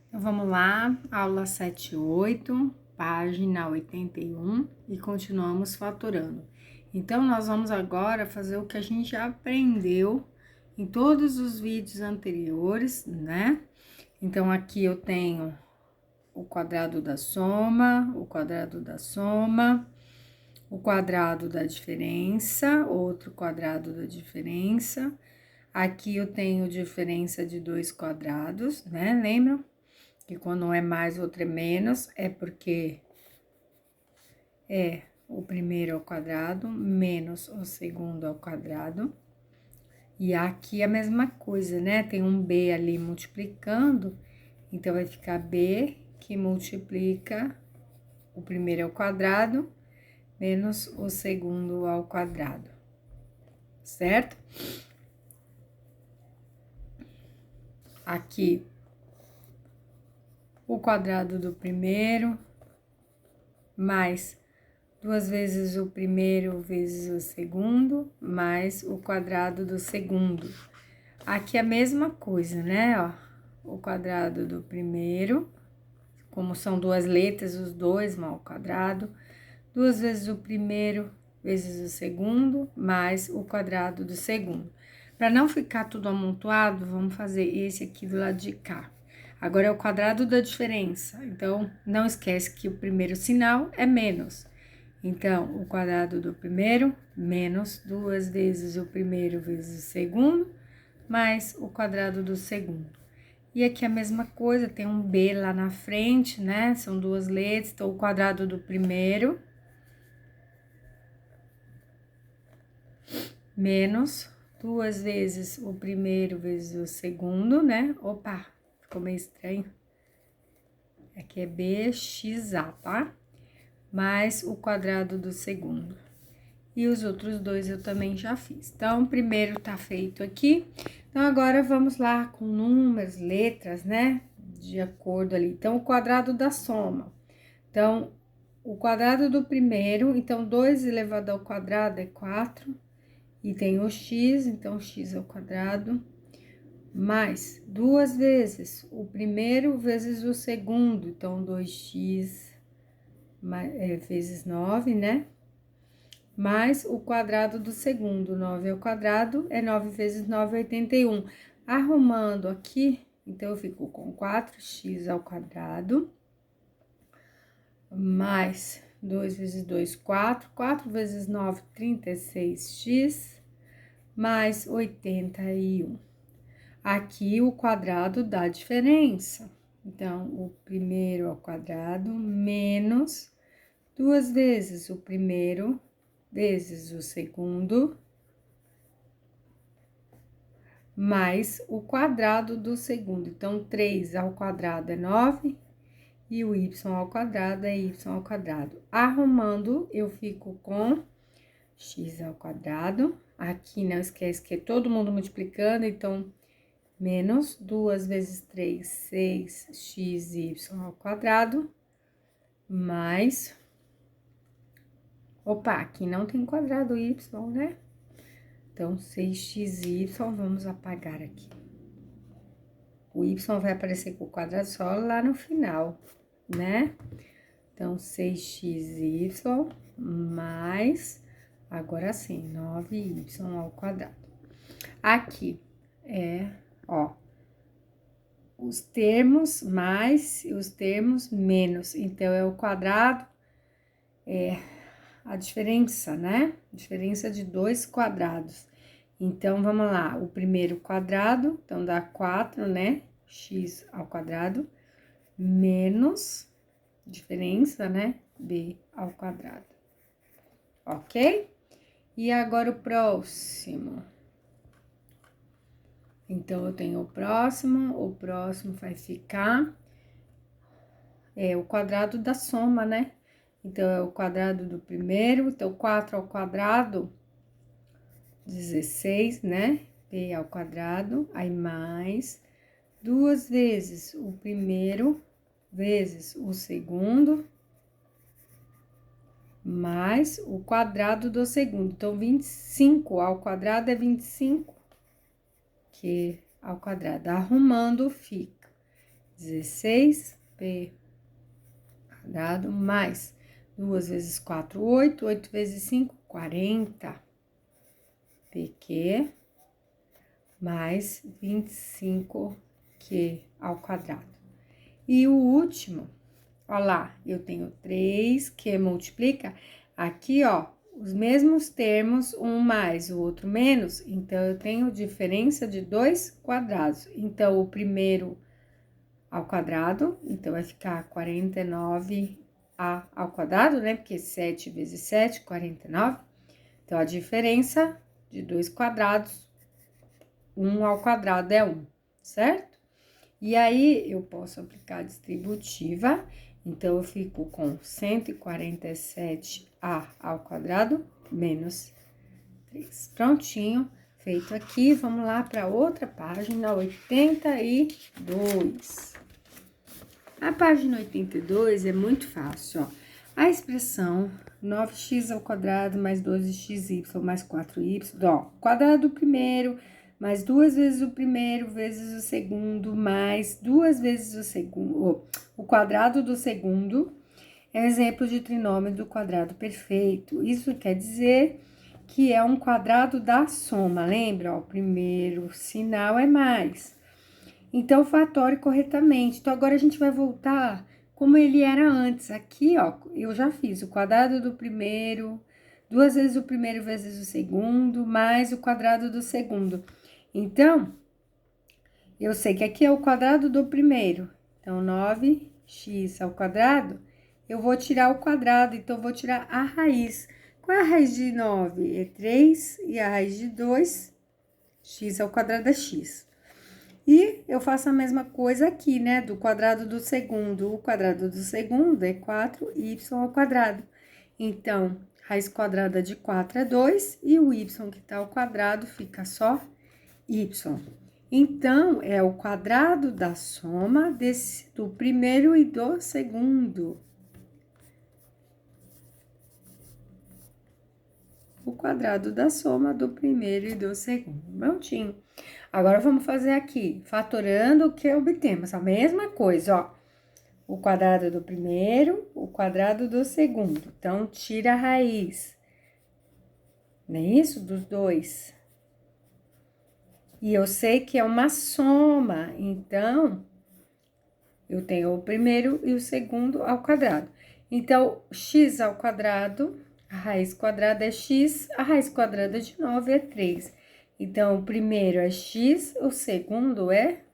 Então, vamos lá, aula 7/8, página 81, e continuamos fatorando. Então, nós vamos agora fazer o que a gente já aprendeu em todos os vídeos anteriores, né? Então, aqui eu tenho o quadrado da soma, o quadrado da soma, o quadrado da diferença, outro quadrado da diferença. Aqui eu tenho diferença de dois quadrados, né? Lembram? Que quando um é mais, outro é menos, é porque o primeiro ao quadrado menos o segundo ao quadrado. E aqui a mesma coisa, né? Tem um B ali multiplicando, então vai ficar B que multiplica o primeiro ao quadrado menos o segundo ao quadrado, certo? Aqui o quadrado do primeiro mais 2 vezes o primeiro vezes o segundo, mais o quadrado do segundo. Aqui é a mesma coisa, né, ó. O quadrado do primeiro, como são duas letras, os dois mal ao quadrado. 2 vezes o primeiro vezes o segundo, mais o quadrado do segundo. Para não ficar tudo amontoado, vamos fazer esse aqui do lado de cá. Agora é o quadrado da diferença, então não esquece que o primeiro sinal é menos. Então, o quadrado do primeiro, menos 2 vezes o primeiro vezes o segundo, mais o quadrado do segundo. E aqui a mesma coisa, tem um B lá na frente, né? São duas letras, então o quadrado do primeiro, menos 2 vezes o primeiro vezes o segundo, né? Opa, ficou meio estranho. Aqui é BXA, tá? Mais o quadrado do segundo. E os outros dois eu também já fiz. Então, o primeiro tá feito aqui. Então, agora vamos lá com números, letras, né? De acordo ali. Então, o quadrado da soma. Então, o quadrado do primeiro, então, 2 elevado ao quadrado é 4. E tem o x, então, x ao quadrado. Mais 2 vezes o primeiro vezes o segundo. Então, 2x vezes 9, né? Mais o quadrado do segundo, 9 ao quadrado, é 9 vezes 9, 81. Arrumando aqui, então, eu fico com 4x ao quadrado, mais 2 vezes 2, 4, 4 vezes 9, 36x, mais 81. Aqui, o quadrado da diferença. Então, o primeiro ao quadrado, menos 2 vezes o primeiro vezes o segundo, mais o quadrado do segundo. Então, 3 ao quadrado é 9, e o y ao quadrado é y ao quadrado. Arrumando, eu fico com x ao quadrado. Aqui, não esquece que é todo mundo multiplicando, então, menos 2 vezes 3, 6xy ao quadrado, mais... Opa, aqui não tem quadrado y, né? Então, 6xy, vamos apagar aqui. O y vai aparecer com o quadrado só lá no final, né? Então, 6xy mais, agora sim, 9y ao quadrado. Aqui ó, os termos mais e os termos menos. Então, é o quadrado, a diferença, né? Diferença de dois quadrados. Então, vamos lá, o primeiro quadrado, então, dá 4, né? X ao quadrado, menos, diferença, né? B ao quadrado, ok? E agora o próximo. Então, eu tenho o próximo vai ficar, o quadrado da soma, né? Então, é o quadrado do primeiro, então, 4 ao quadrado, 16, né? B ao quadrado, aí mais 2 vezes o primeiro vezes o segundo, mais o quadrado do segundo. Então, 25 ao quadrado é 25 que ao quadrado. Arrumando, fica 16p quadrado, mais 2 vezes 4, 8, 8 vezes 5, 40 pq, mais 25q ao quadrado. E o último, ó lá, eu tenho 3 que multiplica, aqui, ó, os mesmos termos, um mais, o outro menos, então, eu tenho diferença de 2 quadrados. Então, o primeiro ao quadrado, então, vai ficar 49a ao quadrado, né? Porque 7 vezes 7, 49. Então, a diferença de 2 quadrados, 1 ao quadrado é 1, certo? E aí, eu posso aplicar a distributiva, então, eu fico com 147a ao quadrado menos 3. Prontinho, feito aqui. Vamos lá para outra página, 82. A página 82 é muito fácil, ó. A expressão 9x ao quadrado mais 12xy mais 4y, ó, quadrado do primeiro, mais 2 vezes o primeiro, vezes o segundo, mais 2 vezes o segundo, o quadrado do segundo, é exemplo de trinômio do quadrado perfeito. Isso quer dizer que é um quadrado da soma, lembra? Ó, o primeiro sinal é mais. Então, fatora corretamente. Então, agora a gente vai voltar como ele era antes. Aqui, ó, eu já fiz o quadrado do primeiro, 2 vezes o primeiro vezes o segundo, mais o quadrado do segundo. Então, eu sei que aqui é o quadrado do primeiro. Então, 9x ao quadrado, eu vou tirar o quadrado, então, eu vou tirar a raiz. Qual é a raiz de 9? É 3, e a raiz de 2, x ao quadrado é x. E eu faço a mesma coisa aqui, né, do quadrado do segundo. O quadrado do segundo é 4y ao quadrado. Então, raiz quadrada de 4 é 2, e o y que tá ao quadrado fica só y. Então, é o quadrado da soma do primeiro e do segundo. O quadrado da soma do primeiro e do segundo. Prontinho. Agora, vamos fazer aqui, fatorando o que obtemos. A mesma coisa, ó. O quadrado do primeiro, o quadrado do segundo. Então, tira a raiz. Não é isso? Dos dois. E eu sei que é uma soma, então, eu tenho o primeiro e o segundo ao quadrado. Então, x ao quadrado, a raiz quadrada é x, a raiz quadrada de 9 é 3. Então, o primeiro é x, o segundo é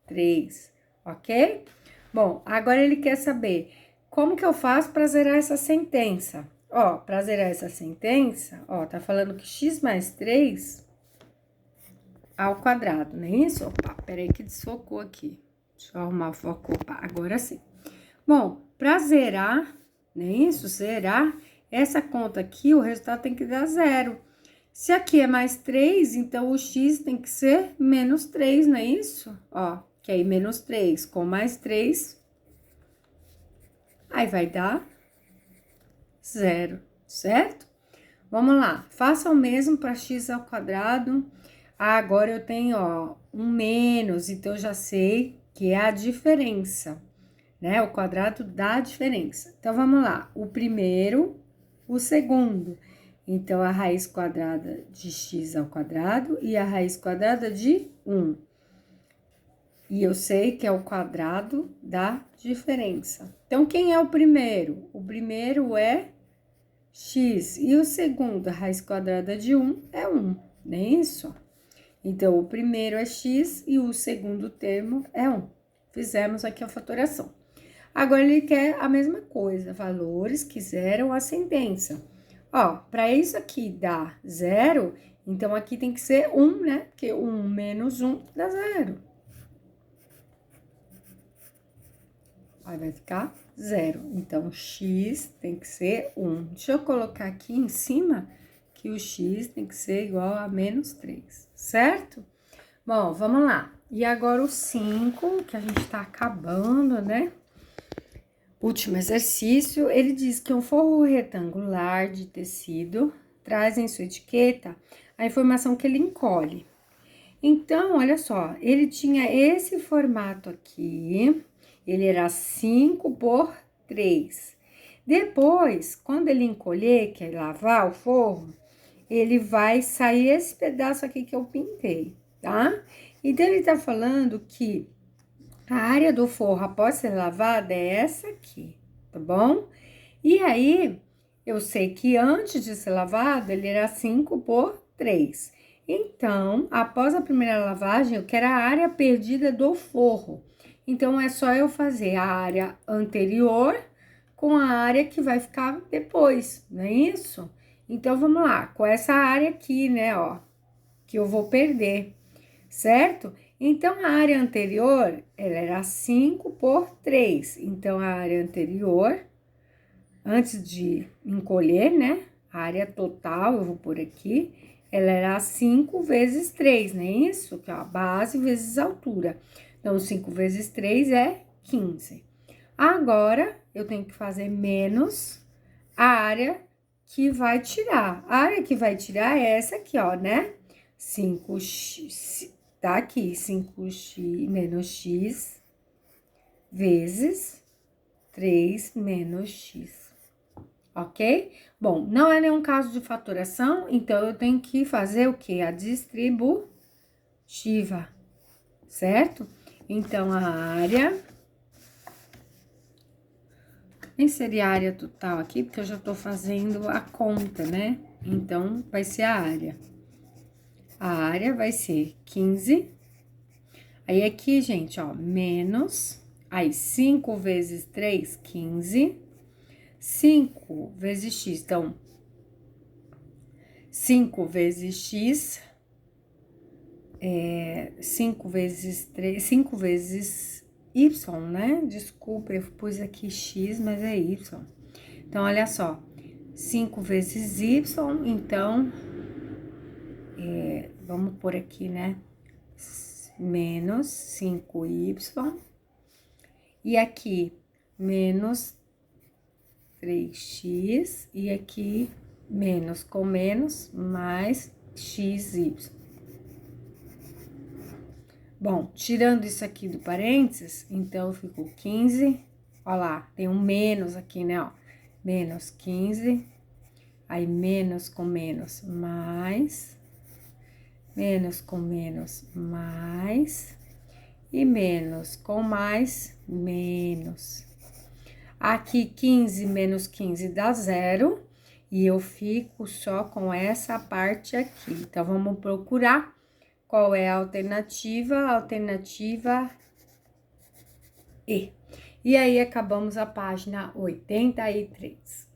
3, ok? Bom, agora ele quer saber como que eu faço para zerar essa sentença. Ó, para zerar essa sentença, ó, tá falando que x mais 3 ao quadrado, não é isso? Opa, peraí que desfocou aqui. Deixa eu arrumar o foco, opa, agora sim. Bom, para zerar, não é isso? Zerar, essa conta aqui, o resultado tem que dar 0. Se aqui é mais 3, então o x tem que ser menos 3, não é isso? Ó, que aí menos 3 com mais 3, aí vai dar 0, certo? Vamos lá, faça o mesmo para x ao quadrado. Ah, agora eu tenho, ó, um menos, então eu já sei que é a diferença, né? O quadrado da diferença. Então, vamos lá, o primeiro, o segundo. Então, a raiz quadrada de x ao quadrado e a raiz quadrada de 1. E eu sei que é o quadrado da diferença. Então, quem é o primeiro? O primeiro é x. E o segundo, a raiz quadrada de 1 é 1, não é isso? Então, o primeiro é x e o segundo termo é 1. Fizemos aqui a fatoração. Agora, ele quer a mesma coisa, valores que zeram a sentença. Ó, para isso aqui dar 0, então aqui tem que ser 1, né? Porque 1 menos 1 dá 0. Aí vai ficar 0. Então, x tem que ser 1. Deixa eu colocar aqui em cima que o x tem que ser igual a menos 3, certo? Bom, vamos lá. E agora o 5, que a gente tá acabando, né? Último exercício, ele diz que um forro retangular de tecido traz em sua etiqueta a informação que ele encolhe. Então, olha só, ele tinha esse formato aqui, ele era 5 por 3. Depois, quando ele encolher, que é lavar o forro, ele vai sair esse pedaço aqui que eu pintei, tá? Então, ele tá falando que a área do forro após ser lavada é essa aqui, tá bom? E aí, eu sei que antes de ser lavado, ele era 5 por 3. Então, após a primeira lavagem, eu quero a área perdida do forro. Então, é só eu fazer a área anterior com a área que vai ficar depois, não é isso? Então, vamos lá, com essa área aqui, né, ó, que eu vou perder, certo? Então, a área anterior, ela era 5 por 3. Então, a área anterior, antes de encolher, né, a área total, eu vou por aqui, ela era 5 vezes 3, não é isso? Que é a base vezes a altura. Então, 5 vezes 3 é 15. Agora, eu tenho que fazer menos a área que vai tirar. A área que vai tirar é essa aqui, ó, né? 5x, tá aqui, 5x menos x vezes 3 menos x, ok? Bom, não é nenhum caso de fatoração, então eu tenho que fazer o quê? A distributiva, certo? Então, a área... Nem seria a área total aqui, porque eu já tô fazendo a conta, né? Então, vai ser a área. A área vai ser 15. Aí, aqui, gente, ó, menos. Aí, 5 vezes 3, 15. 5 vezes x, então, 5 vezes x, 5 vezes 3, 5 vezes y, né? Desculpa, eu pus aqui x, mas é y. Então, olha só, 5 vezes y, então, vamos por aqui, né? Menos 5y. E aqui, menos 3x. E aqui, menos com menos, mais xy. Bom, tirando isso aqui do parênteses, então, ficou 15. Ó lá, tem um menos aqui, né, ó. Menos 15. Aí, menos com menos, mais. Menos com menos, mais. E menos com mais, menos. Aqui, 15 menos 15 dá 0. E eu fico só com essa parte aqui. Então, vamos procurar qual é a alternativa. Alternativa E. E aí, acabamos a página 83.